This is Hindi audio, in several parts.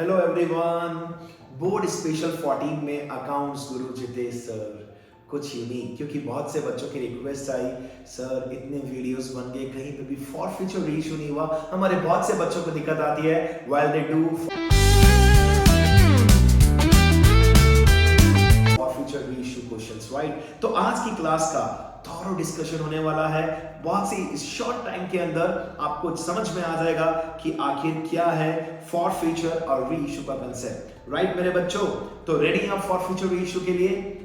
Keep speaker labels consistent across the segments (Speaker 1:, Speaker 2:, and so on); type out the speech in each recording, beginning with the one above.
Speaker 1: Hello everyone. बोर्ड स्पेशल 14 में अकाउंट्स गुरु जितेश सर कुछ यूनिक, क्योंकि बहुत से बच्चों की रिक्वेस्ट आई, सर इतने वीडियोस बन गए, कहीं पे भी फॉर फ्यूचर रीइश्यू नहीं हुआ। हमारे बहुत से बच्चों को दिक्कत आती है while they do for future reissue questions, right. तो आज की क्लास का थॉरो डिस्कशन होने वाला है। बहुत सी शॉर्ट टाइम के अंदर आपको समझ में आ जाएगा कि आखिर क्या है फॉर फ्यूचर और री इशू का कंसेप्ट, राइट मेरे बच्चों। तो रेडी आप फॉर फ्यूचर री इशू के लिए?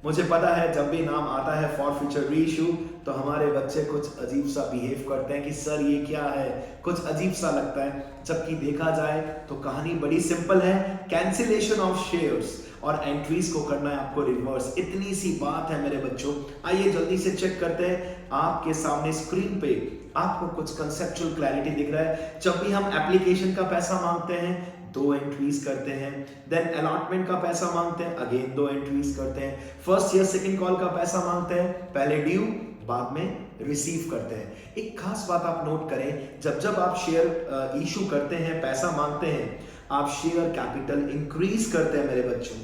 Speaker 1: मुझे पता है जब भी नाम आता है फॉर फ्यूचर री इशू तो हमारे बच्चे कुछ अजीब सा बिहेव करते हैं कि सर ये क्या है, कुछ अजीब सा लगता है। जबकि देखा जाए तो कहानी बड़ी सिंपल है। कैंसिलेशन ऑफ शेयर्स और एंट्रीज को करना है आपको रिवर्स। इतनी सी बात है मेरे बच्चों। आइए जल्दी से चेक करते हैं। आपके सामने स्क्रीन पे आपको कुछ कंसेप्चुअल क्लैरिटी दिख रहा है। जब भी हम एप्लीकेशन का पैसा मांगते हैं 2 एंट्रीज करते हैं, देन अलॉटमेंट का पैसा मांगते हैं अगेन 2 एंट्रीज करते हैं, फर्स्ट या सेकंड कॉल का पैसा मांगते हैं पहले ड्यू बाद में रिसीव करते हैं। एक खास बात आप नोट करें, जब जब आप शेयर इशू करते हैं, पैसा मांगते हैं, आप शेयर कैपिटल इंक्रीज करते हैं मेरे बच्चों,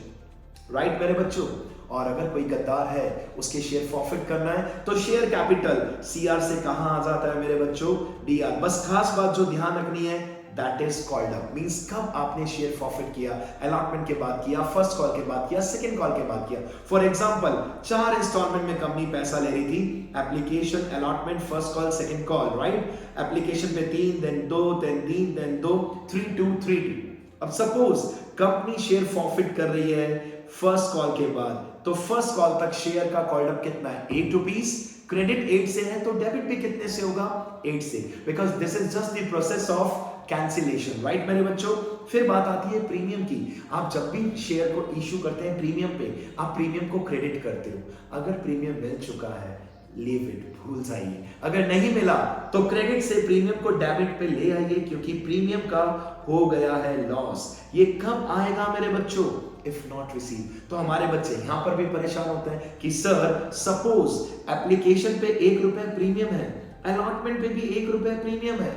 Speaker 1: राइट मेरे बच्चों। और अगर कोई गद्दार है उसके शेयर फॉरफिट करना है तो शेयर कैपिटल सीआर से कहां आ जाता है मेरे बच्चों? डीआर। बस खास बात जो ध्यान रखनी है, that is called up, means कब आपने शेयर फॉरफिट किया, अलॉटमेंट के बाद किया, फर्स्ट कॉल के बाद किया, सेकंड कॉल के बाद किया। फॉर एग्जांपल 4 इंस्टॉलमेंट में कंपनी पैसा ले रही थी, application, allotment, first call, second call, right. Application में 3, देन 2, देन 3, देन 2, 3 2 3 2। अब सपोज कंपनी शेयर फॉरफिट कर रही है फर्स्ट कॉल के बाद, तो फर्स्ट कॉल तक शेयर का कॉल्ड अप कितना है? 8 रुपीस। क्रेडिट 8 से है तो डेबिट भी कितने से होगा? 8 से, because this is just the process of cancellation, right मेरे बच्चों। फिर बात आती है प्रीमियम की। आप जब भी शेयर को इश्यू करते हैं प्रीमियम पे, आप प्रीमियम को क्रेडिट करते हो। अगर प्रीमियम मिल चुका है लीव इट, भूल जाइए। अगर नहीं मिला तो क्रेडिट से प्रीमियम को डेबिट पे ले आइए, क्योंकि प्रीमियम का हो गया है लॉस। ये कब आएगा मेरे बच्चों? If not receive. तो हमारे बच्चे यहां पर भी परेशान होते हैं कि सर सपोज एप्लीकेशन पे 1 रुपए प्रीमियम है, अलॉटमेंट पे भी 1 रुपए प्रीमियम है,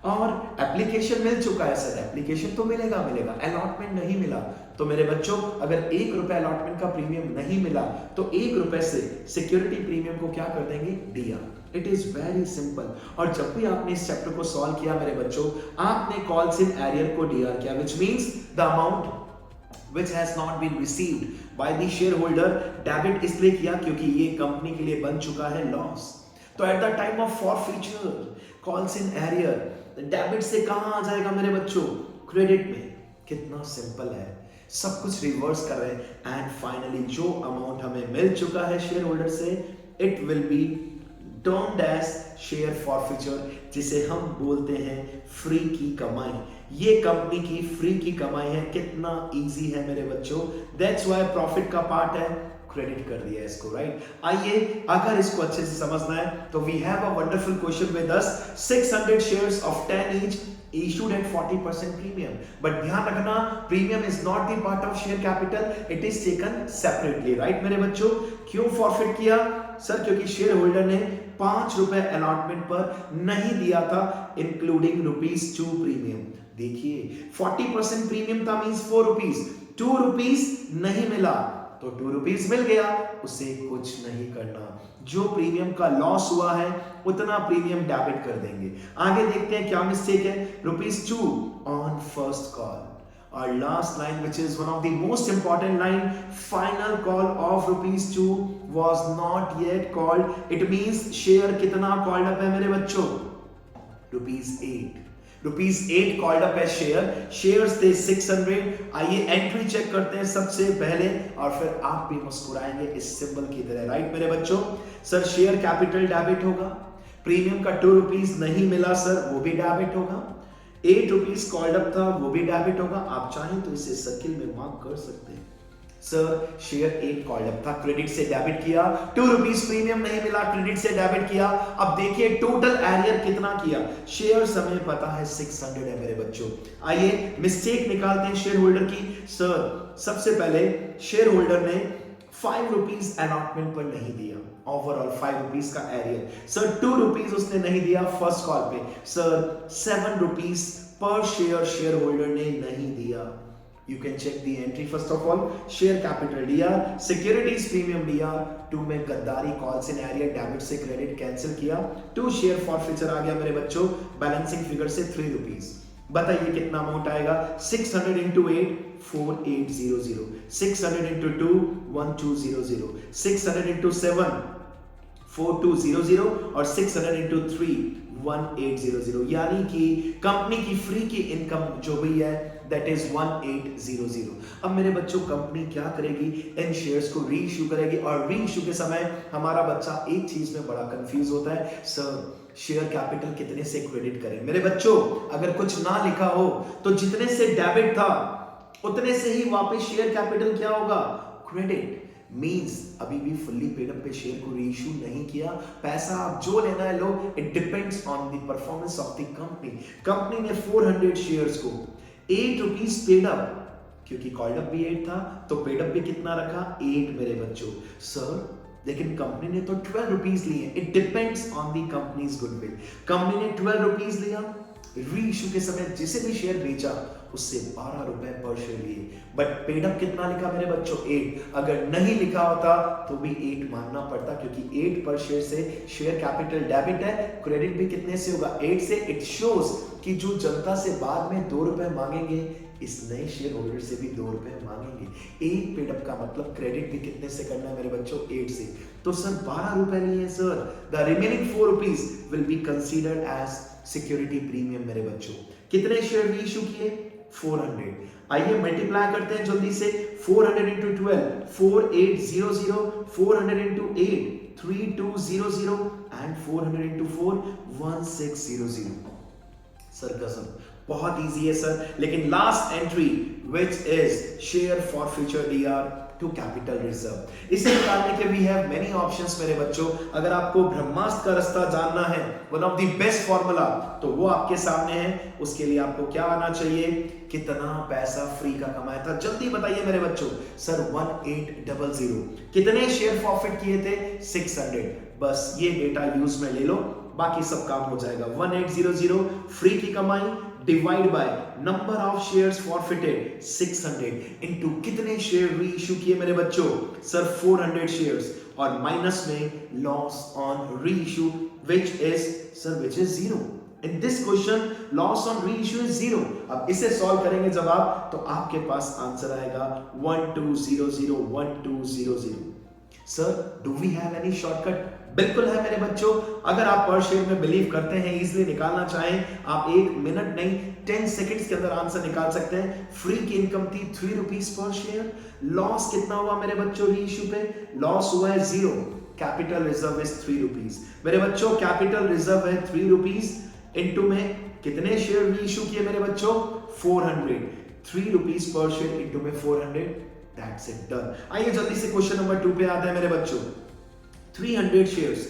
Speaker 1: और एप्लीकेशन मिल चुका है सर, एप्लीकेशन तो मिलेगा, अलॉटमेंट नहीं मिला। तो मेरे बच्चों अगर 1 रुपए अलॉटमेंट का प्रीमियम नहीं मिला तो 1 रुपए से सिक्योरिटी प्रीमियम को क्या कर देंगे? DR. It is very simple. और जब भी आपने इस चैप्टर को सॉल्व किया मेरे बच्चों, आपने कॉल्स इन एरियर को डीआर किया, which means the amount which has not been received by the shareholder debit इसलिए किया क्योंकि ये कंपनी के लिए बन चुका है लॉस। तो at the time of forfeiture calls in arrear debit से कहां आ जाएगा मेरे बच्चों? क्रेडिट में। कितना सिंपल है, सब कुछ रिवर्स कर रहे हैं। एंड फाइनली जो अमाउंट हमें मिल चुका है शेयर होल्डर से, it will be termed as share forfeiture, जिसे हम बोलते हैं फ्री की कमाई। ये कंपनी की फ्री की कमाई है। कितना इजी है मेरे बच्चों। दैट्स व्हाई प्रॉफिट का पार्ट है, क्रेडिट कर दिया इसको, राइट। आइए अगर इसको अच्छे से समझना है तो we have a wonderful question with us. 600 shares of 10 each issued at 40% premium, but ध्यान रखना premium is not the part of share capital, it is taken separately, right मेरे बच्चों। क्यों फॉरफिट किया सर? क्योंकि शेयर होल्डर ने 5 रुपए अलॉटमेंट पर नहीं दिया था, इंक्लूडिंग ₹2 प्रीमियम। देखिए 40% प्रीमियम था, मींस 4 रुपीस, 2 रुपीस नहीं मिला तो 2 रुपीस मिल गया, उसे कुछ नहीं करना। जो प्रीमियम का लॉस हुआ है उतना प्रीमियम डेबिट कर देंगे। आगे देखते हैं क्या मिस्टेक है। ₹2 ऑन फर्स्ट कॉल, और last line which is one of the most important line, final call of ₹2 was not yet called. It means share कितना कॉल्ड अप है मेरे बच्चों? ₹8 कॉल्ड अप है शेयर। शेयर्स थे 600। आइए एंट्री चेक करते हैं सबसे पहले, और फिर आप भी मुस्कुराएंगे इस सिंबल की तरह, राइट मेरे बच्चों। सर शेयर कैपिटल डेबिट होगा, प्रीमियम का 2 रुपीस नहीं मिला सर, वो भी डेबिट होगा, 8 रुपीस कॉल्ड अप था, वो भी डेबिट होगा। आप चाहें तो इसे सर्किल में मार्क कर सकते हैं। सर शेयर 8 कॉल्ड अप था, क्रेडिट से डेबिट किया, 2 रुपीस प्रीमियम नहीं मिला, क्रेडिट से डेबिट किया। अब देखिए टोटल एरियर कितना किया। शेयर हमें पता है 600 है मेरे बच्चों। आइए मिस्टेक निकालते हैं शेयर होल्डर की। सर सबसे पहले शेयर होल्डर ने 5 रुपीस अलॉटमेंट पर नहीं दिया, ओवरऑल 5 रुपीस का एरियर। सर 2 रुपीस उसने नहीं दिया फर्स्ट कॉल पे। सर 7 रुपीस पर शेयर होल्डर ने नहीं दिया। किया, you can check the entry first of all. Share capital DR, securities premium DR, 2 में गद्दारी कॉल सिनेरियो डेबिट से क्रेडिट कैंसिल किया, 2 शेयर फॉरफीचर आ गया मेरे बच्चों बैलेंसिंग फिगर से 3 रुपीज। बताइए कितना अमाउंट आएगा? 600 into 8 4800, 600 into 2 1200, 600 into 7 4200 और 600 into 3 1800, यानी कि कंपनी की फ्री की इनकम जो भी है दैट इज 1800। अब मेरे बच्चों कंपनी क्या करेगी? इन शेयर्स को री इश्यू करेगी और री इश्यू के समय हमारा बच्चा एक चीज में बड़ा कंफ्यूज होता है, सर शेयर कैपिटल कितने से क्रेडिट करें? मेरे बच्चों अगर कुछ ना लिखा हो तो जितने से डेबिट था उतने से ही वापस शेयर कैपिटल क्या होगा? क्रेडिट। मींस अभी भी फुल्ली पेड अप पे शेयर को रीइश्यू नहीं किया, पैसा आप जो लेना है लो, it depends on the performance of the company. Company ने 400 शेयर्स को 8 रुपीज पेड अप, क्योंकि कॉल्ड अप भी 8 था तो पेड अप भी कितना रखा? 8 मेरे बच्चों। सर लेकिन कंपनी ने तो 12 रुपीज लिए, it depends on the companies goodwill. Company ने 12 रुपीज लिया, री इश्यू के समय जिसे भी शेयर बेचा उससे 12 रुपए पर शेयर लिए, बट पेड अप कितना लिखा मेरे बच्चों? 8। अगर नहीं लिखा होता तो भी 8 मानना पड़ता, क्योंकि 8 पर शेयर से शेयर कैपिटल डेबिट है, क्रेडिट भी कितने से होगा? 8 से। इट शोज कि जो जनता से बाद में 2 रुपए मांगेंगे इस नए शेयर होल्डर से भी 2 रुपए मांगेंगे। 8 पेड अप का मतलब क्रेडिट भी कितने से करना है मेरे बच्चों? 8 से। तो सर 12 रुपए लिए sir, the remaining 4 rupees will be considered as security premium मेरे बच्चों। कितने शेयर री इश्यू किए? 400। आइए मल्टीप्लाई करते हैं जल्दी से। 400 into 12 4800, 400 into 8 3200 and 400 into 4 1600। Sir कसम बहुत इजी है सर, लेकिन last entry which is share forfeiture DR to capital reserve, इसे निकालने के वी हैव मेनी ऑप्शंस मेरे बच्चों। अगर आपको ब्रह्मास्त्र का रास्ता जानना है, one of the best formula, तो वो आपके सामने है। उसके लिए आपको क्या आना चाहिए? कितना पैसा फ्री का कमाया था? जल्दी बताइए मेरे बच्चों। सर 1800। कितने शेयर प्रॉफिट किए थे? 600। बस ये डेटा यूज में ले लो, बाकी सब काम हो जाएगा। 1800 फ्री की कमाई divide by number of shares forfeited 600 into कितने शेयर री इश्यू किए मेरे बच्चों? सर 400 शेयर्स और माइनस में लॉस ऑन री issue which is 0। In this question loss on री इश्यू इज 0। अब इसे सॉल्व करेंगे जब आप, तो आपके पास आंसर आएगा 1200 1200। Sir do we have any shortcut? बिल्कुल है मेरे बच्चों। अगर आप पर शेयर में बिलीव करते हैं, इजीली निकालना चाहें, आप 1 मिनट नहीं 10 सेकंड्स के अंदर आंसर निकाल सकते हैं। फ्री की इनकम थी 3 रुपीज पर शेयर। लॉस कितना हुआ मेरे बच्चों री इश्यू पे? लॉस हुआ है 0। कैपिटल रिजर्व इज 3 रुपीज मेरे बच्चों। कैपिटल रिजर्व है 3 रुपीज इनटू में कितने शेयर री इश्यू किए मेरे बच्चों? 400। 3 रुपीज पर शेयर इनटू में 400, दैट्स इट, डन। आइए जल्दी से क्वेश्चन नंबर 2 पे आते हैं मेरे बच्चों। 300 शेयर्स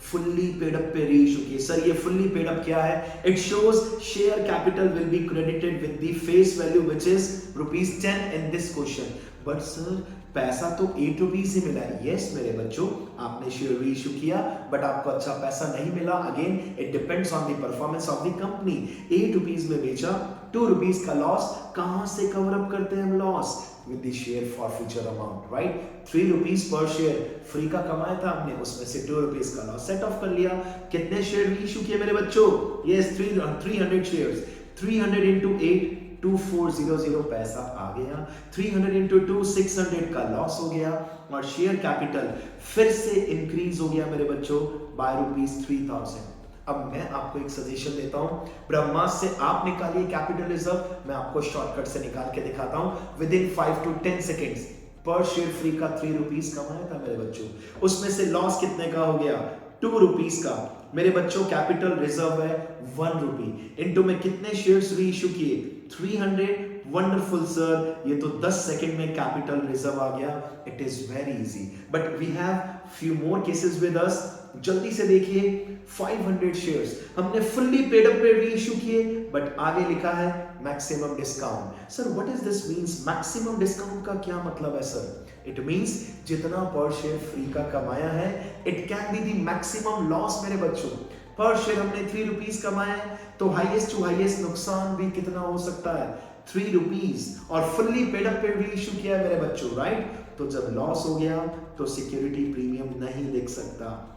Speaker 1: फुल्ली पेड अप पे री इश्यू किए। सर ये फुल्ली पेड अप क्या है? It shows share capital will be credited with the face value which is ₹10 in this question. But sir पैसा तो 8 रुपीज ही मिला है। यस मेरे बच्चों, आपने शेयर री इश्यू किया बट आपको अच्छा पैसा नहीं मिला। Again it depends on the performance of the company. 8 rupees में बेचा, 2 रुपीज का लॉस। कहां से कवर अप करते हैं हम loss? with the share forfeiture amount, right? 3 rupees per share free का कमाया था हमने, उसमें से 2 रुपीज का लॉस सेट ऑफ कर लिया। कितने शेयर री इश्यू किए मेरे बच्चों? yes 300 shares. 300 into 8 2400 पैसा आ गया। 300 into 2 600 का लॉस हो गया और शेयर कैपिटल फिर से इंक्रीज हो गया मेरे बच्चों बाय ₹3000। अब मैं आपको एक सजेशन देता हूं, ब्रह्मास्त्र से आप निकालिए कैपिटल रिजर्व, मैं आपको शॉर्टकट से निकाल के दिखाता हूं। विद इन 5 to 10 सेकेंड्स पर शेयर फ्री का 3 रुपीज कमाया था मेरे बच्चों। उसमें से लॉस कितने का हो गया? 2 रुपीज का मेरे बच्चों। कैपिटल रिजर्व है 1 रुपी इनटू में कितने शेयर्स री इश्यू किए? 300। वंडरफुल सर, ये तो 10 सेकंड में कैपिटल रिजर्व आ गया। It is very easy, but we have few more cases with us. जल्दी से देखिए 500 शेयर्स हमने फुल्ली पेड अप पे री इश्यू किए, बट आगे लिखा है maximum discount. Sir what is this means? Maximum discount का क्या मतलब है सर? इट मींस जितना पर शेयर फ्री का कमाया है, it can be the maximum loss मेरे बच्चों। पर शेयर हमने 3 रुपीज कमाया है, तो हाईएस्ट टू हाईएस्ट नुकसान भी कितना हो सकता है? ₹3 और फुल्ली पेड अप पे री इशू किया है मेरे बच्चों, राइट? तो जब लॉस हो गया तो सिक्योरिटी प्रीमियम नहीं लिख सकता,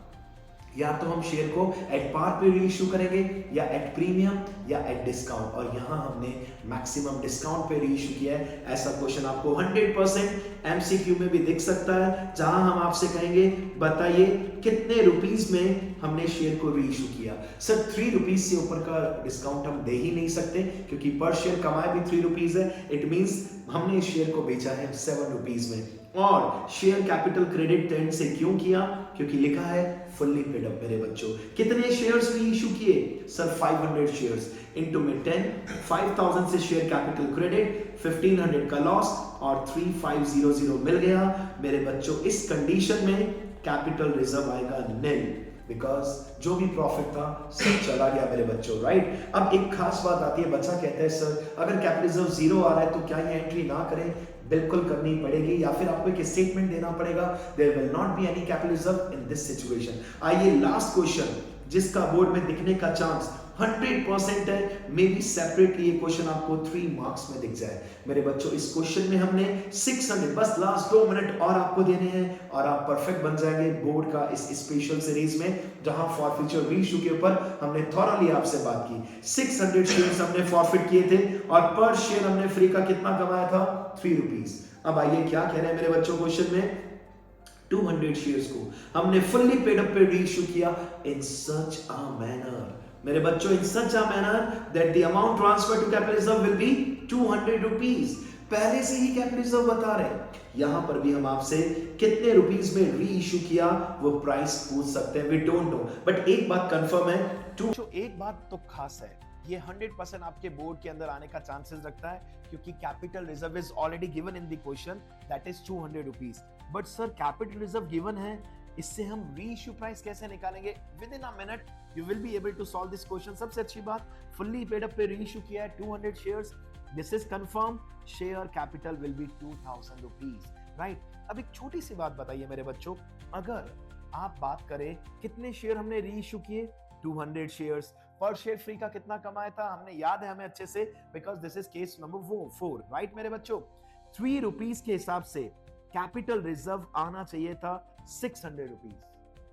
Speaker 1: या तो हम शेयर को एट पार पे री इशू करेंगे या एट प्रीमियम या एट डिस्काउंट, और यहां हमने मैक्सिमम डिस्काउंट पे री इशू किया है। ऐसा क्वेश्चन आपको 100% एमसीक्यू में भी दिख सकता है, जहां हम आपसे कहेंगे बताइए कितने रुपीस में हमने शेयर को री इशू किया। सर ₹3 से ऊपर का डिस्काउंट हम दे ही नहीं सकते, क्योंकि पर शेयर कमाए भी ₹3 है। इट मींस हमने इस शेयर को बेचा है ₹7 में। और शेयर कैपिटल क्रेडिट 10 से क्यों किया? क्योंकि लिखा है फुल्ली पेड अप मेरे बच्चों। कितने शेयर्स री इशू किए? सर 500 शेयर्स इनटू में 10, 5000 से शेयर कैपिटल क्रेडिट, 1500 का लॉस और 3500 मिल गया मेरे बच्चों। इस कंडीशन में कैपिटल रिजर्व आएगा नील, बिकॉज जो भी प्रॉफिट था सब चला गया मेरे बच्चों, राइट? अब एक खास बात आती है, बच्चा कहता है सर अगर कैपिटल रिजर्व 0 आ रहा है तो क्या ये एंट्री ना करें? बिल्कुल करनी पड़ेगी, या फिर आपको एक स्टेटमेंट देना पड़ेगा, there will not be any capital reserve in this situation. आइए लास्ट क्वेश्चन, जिसका बोर्ड में दिखने का चांस 100% है, मे बी सेपरेटली ये क्वेश्चन आपको 3 मार्क्स में दिख जाए मेरे बच्चों। इस क्वेश्चन में हमने 600, बस लास्ट 2 मिनट और आपको देने हैं और आप परफेक्ट बन जाएंगे बोर्ड का इस स्पेशल सीरीज में, जहां फॉरफीचर री इशू के ऊपर हमने थॉरली आपसे बात की। 600 शेयर्स हमने फॉरफिट किए थे और पर शेयर हमने फ्री का कितना कमाया था? ₹3। अब आइए क्या कह रहे हैं मेरे बच्चों क्वेश्चन में, 200 शेयर्स को हमने फुल्ली पेड अप पे री इशू किया इन सच अ मैनर मेरे बच्चों, in such a manner that the amount transfer to capital reserve will be ₹200। पहले से ही कैपिटल रिजर्व बता रहे हैं, यहां पर भी हम आपसे कितने रुपीस में री इशू किया वो प्राइस पूछ सकते हैं, वी डोंट नो। बट एक बात कंफर्म है, एक बात तो खास है, ये 100% आपके बोर्ड के अंदर आने का चांसेस रखता है, क्योंकि capital reserve is already given in the question, that is ₹200। But sir capital reserve given है, इससे हम री इशू प्राइस कैसे निकालेंगे? Within a minute you will be able to solve this question. सबसे अच्छी बात, फुल्ली पेड अप पे री इशू किया है 200 shares, this is confirm, share capital will be ₹2000, right? अब एक छोटी सी बात बताइए मेरे बच्चों, अगर आप बात करें कितने शेयर हमने री इशू किए, 200 शेयर्स, पर शेयर फ्री का कितना कमाया था हमने, याद है हमें अच्छे से, because this is case number 4, right मेरे बच्चों? ₹3 के हिसाब से कैपिटल रिजर्व आना चाहिए था ₹600,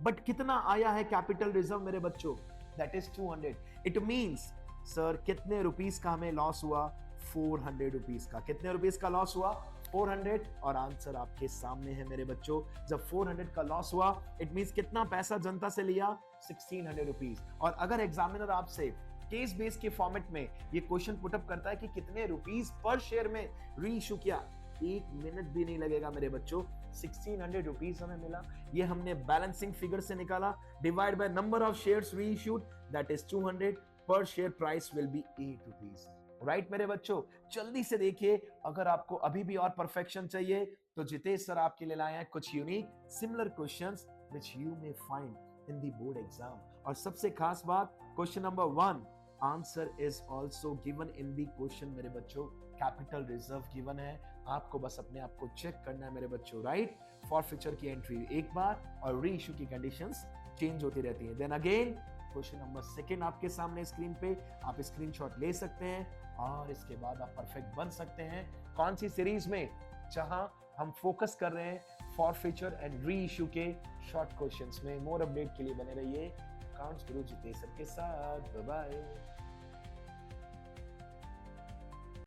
Speaker 1: बट कितना आया है कैपिटल रिजर्व मेरे बच्चों? That is 200। It means sir कितने रुपीस का हमें लॉस हुआ? ₹400 का। कितने रुपीस का लॉस हुआ? 400। और आंसर आपके सामने है मेरे बच्चों, जब 400 का लॉस हुआ इट मींस कितना पैसा जनता से लिया? ₹1600। और अगर एग्जामिनर आपसे केस बेस के फॉर्मेट में ये क्वेश्चन पुटअप करता है कि कितने रुपीस पर शेयर में री इशू किया, 1 मिनट भी नहीं लगेगा मेरे बच्चों, ₹1600 हमें मिला। ये हमने बैलेंसिंग फिगर से निकाला, divide by number of shares री इशूड, दैट इज 200, पर share price will be ₹8, right मेरे बच्चों? जल्दी से देखिए, अगर आपको अभी भी और परफेक्शन चाहिए तो जितेश सर आपके लिए लाए हैं कुछ unique similar questions which you may find in the board exam. और सबसे खास बात, question number 1 answer is also given in the question मेरे बच्चों, कैपिटल रिजर्व गिवन है, आपको बस अपने आप को चेक करना है मेरे बच्चों, राइट? फॉरफीचर की एंट्री एक बार और री इशू की कंडीशंस चेंज होती रहती हैं। देन अगेन क्वेश्चन नंबर 2 आपके सामने स्क्रीन पे, आप स्क्रीनशॉट ले सकते हैं और इसके बाद आप परफेक्ट बन सकते हैं। कौन सी सीरीज में? जहां हम फोकस कर रहे हैं फॉरफीचर एंड री इशू के शॉर्ट क्वेश्चंस में। मोर अपडेट के लिए बने रहिए अकाउंट्स गुरु जितेश सर के साथ। Bye bye.